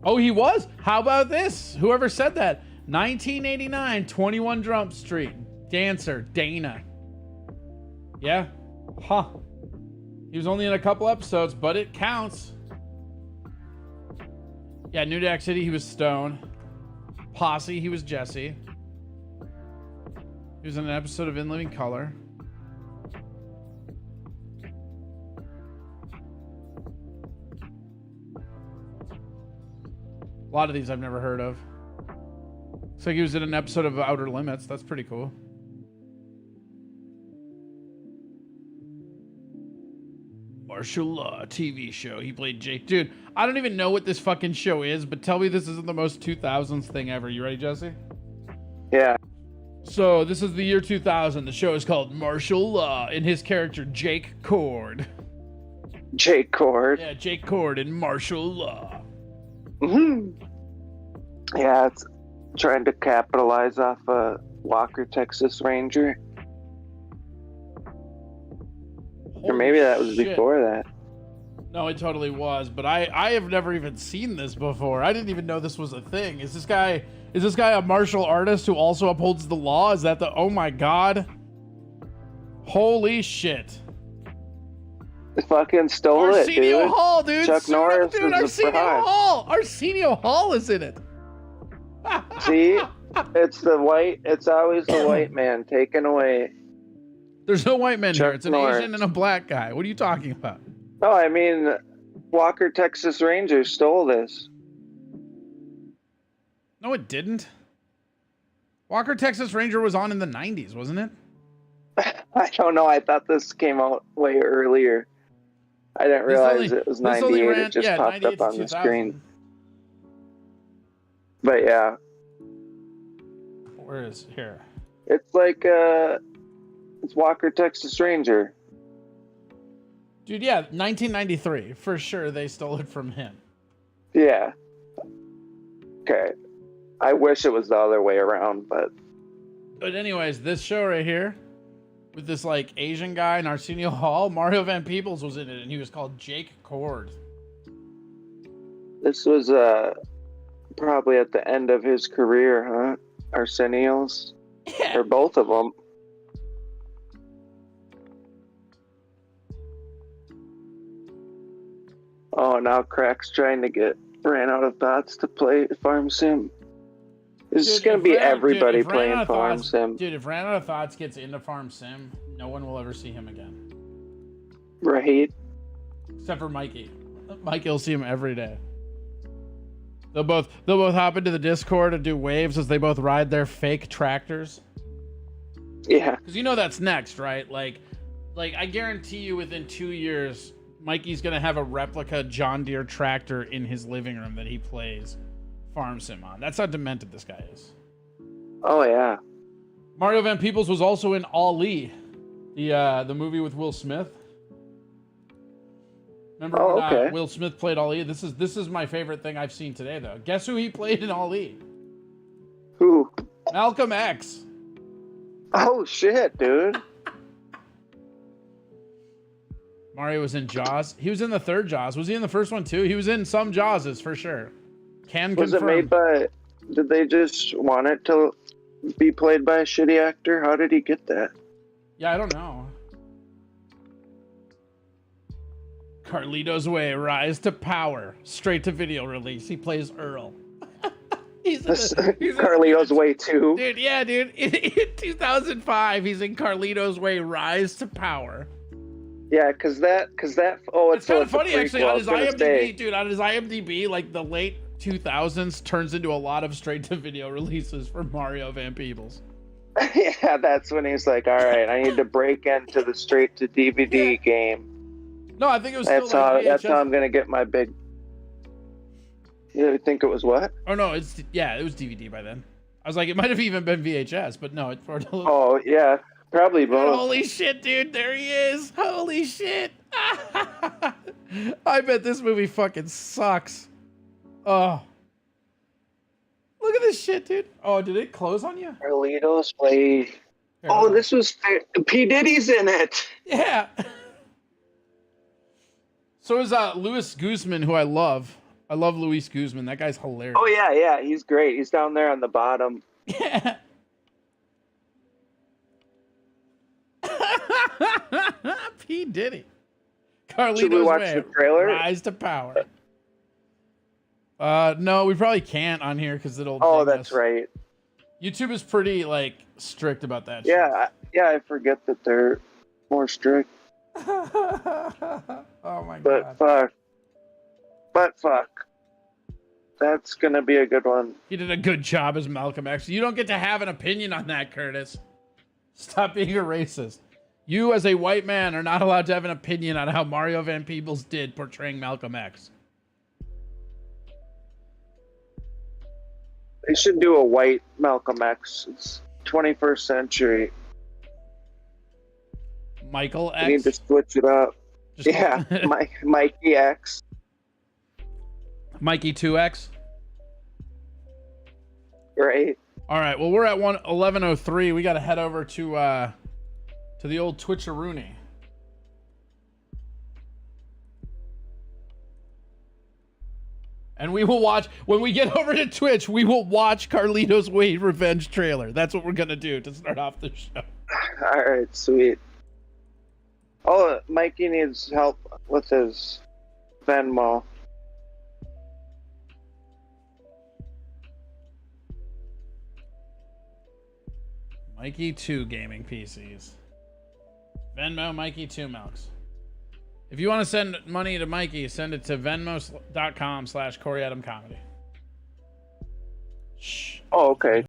Oh, he was? How about this? Whoever said that? 1989, 21 Jump Street. Dancer, Dana. Yeah? Huh. He was only in a couple episodes, but it counts. Yeah, New Jack City, he was Stone. Posse, he was Jesse. He was in an episode of In Living Color. A lot of these I've never heard of. Looks like he was in an episode of Outer Limits. That's pretty cool. Martial Law TV show. He played Jake. Dude, I don't even know what this fucking show is, but tell me this isn't the most 2000s thing ever. You ready, Jesse? Yeah. So, this is the year 2000. The show is called Martial Law, and his character, Jake Cord. Jake Cord. Yeah, Jake Cord in Martial Law. Yeah, it's trying to capitalize off a Walker, Texas Ranger. Or maybe that was before that. No, it totally was, but I have never even seen this before. I didn't even know this was a thing. Is this guy a martial artist who also upholds the law? Is that oh my god. Holy shit. Fucking stole it, dude. Arsenio Hall, dude. Chuck Norris dude, Arsenio Hall. Arsenio Hall is in it. See? It's always the white man taken away. There's no white men Chuck here. It's an Norris. Asian and a black guy. What are you talking about? No, I mean, Walker, Texas Ranger stole this. No, it didn't. Walker, Texas Ranger was on in the 90s, wasn't it? I don't know. I thought this came out way earlier. I didn't realize it was 98. It just popped up on the screen. But yeah. Where is here? It's like, it's Walker, Texas Ranger. Dude, yeah, 1993 for sure. They stole it from him. Yeah. Okay. I wish it was the other way around, but anyways, this show right here with this like Asian guy in Arsenio Hall, Mario VanPeepholes was in it, and he was called Jake Cord. this was probably at the end of his career, huh? Arsenio's, Yeah. or both of them. Oh, now Crack's trying to ran out of thoughts to play Farm Sim. This is going to be everybody playing Farm Sim. Dude, if Ran Out of Thoughts gets into Farm Sim, no one will ever see him again. Right? Except for Mikey. Mikey will see him every day. They'll both hop into the Discord and do waves as they both ride their fake tractors. Yeah. Because you know that's next, right? Like I guarantee you within 2 years, Mikey's going to have a replica John Deere tractor in his living room that he plays Farm Sim on. That's how demented this guy is. Oh, yeah. Mario VanPeepholes was also in Ali, the movie with Will Smith. Remember when Will Smith played Ali? This is my favorite thing I've seen today, though. Guess who he played in Ali? Who? Malcolm X. Oh, shit, dude. Mario was in Jaws. He was in the third Jaws. Was he in the first one, too? He was in some Jawses, for sure. Can confirm. Was it made by... Did they just want it to be played by a shitty actor? How did he get that? Yeah, I don't know. Carlito's Way, Rise to Power. Straight to video release. He plays Earl. he's Carlito's Way 2. Dude, yeah, dude. In 2005, he's in Carlito's Way, Rise to Power. Yeah, cause that. It's kind of funny actually on his IMDb, dude. On his IMDb, like the late 2000s turns into a lot of straight-to-video releases for Mario VanPeepholes. Yeah, that's when he's like, "All right, I need to break into the straight-to-DVD game." No, I think it was. That's still like that's how I'm gonna get my big. You think it was what? Oh no, it was DVD by then. I was like, it might have even been VHS, but no, it's for. Oh yeah, probably both. Holy shit, dude! There he is! Holy shit! I bet this movie fucking sucks. Oh. Look at this shit, dude. Oh, did it close on you? Carlito's Way. Oh, this was P. Diddy's in it. Yeah. So is Luis Guzman, who I love. I love Luis Guzman. That guy's hilarious. Oh yeah, he's great. He's down there on the bottom. Yeah. P. Diddy. Carlito's Should we watch Way, the trailer? Rise to Power. No, we probably can't on here because it'll. Oh, that's right. YouTube is pretty like strict about that. Yeah, I forget that they're more strict. Oh my god. But fuck. That's gonna be a good one. He did a good job as Malcolm X. You don't get to have an opinion on that, Curtis. Stop being a racist. You, as a white man, are not allowed to have an opinion on how Mario VanPeepholes did portraying Malcolm X. They should do a white Malcolm X. It's 21st century. Michael X? We need to switch it up. Yeah, Mikey X. Mikey 2X? Right. All right, well, we're at 11:03. We got to head over to the old Twitcheroony. And we will watch, when we get over to Twitch, we will watch Carlito's Way Revenge trailer. That's what we're going to do to start off the show. All right, sweet. Oh, Mikey needs help with his Venmo. Mikey 2 gaming PCs. Venmo Mikey 2 Milks. If you want to send money to Mikey, send it to venmo.com/CoreyAdamComedy. Shh. Oh, okay.